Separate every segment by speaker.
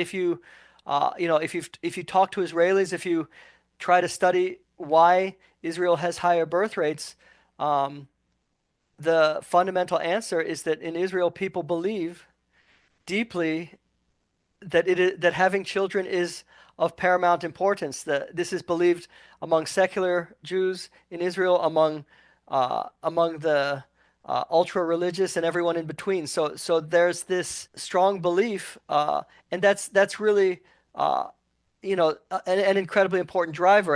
Speaker 1: If you, if you talk to Israelis, if you try to study why Israel has higher birth rates, um, the fundamental answer is that in Israel, people believe deeply that that having children is of paramount importance. This is believed among secular Jews in Israel, among the ultra religious, and everyone in between. So there's this strong belief, and that's really uh, an incredibly important driver.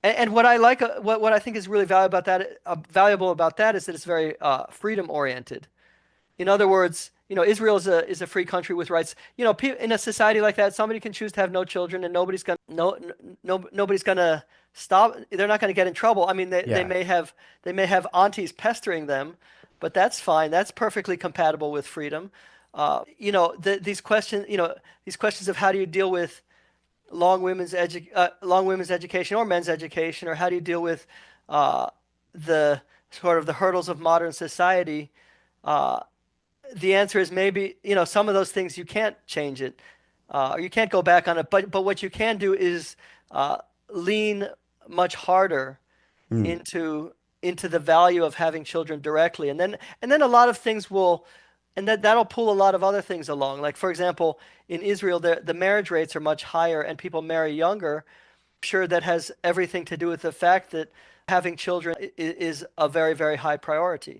Speaker 1: And what I like, what I think is really valuable about that is that it's very freedom oriented. In other words, Israel is a free country with rights. In a society like that, somebody can choose to have no children, and nobody's gonna stop. They're not gonna get in trouble. I mean,
Speaker 2: Yeah.
Speaker 1: they may have aunties pestering them, but that's fine. That's perfectly compatible with freedom. These questions of how do you deal with long women's education or men's education, or how do you deal with uh, the sort of the hurdles of modern society? Uh, the answer is maybe, some of those things you can't change it, or you can't go back on it. But what you can do is uh, lean much harder
Speaker 2: Mm.
Speaker 1: into the value of having children directly, and then a lot of things will, and that'll pull a lot of other things along. Like for example, in Israel, the marriage rates are much higher, and people marry younger. I'm sure that has everything to do with the fact that having children is a very, very high priority.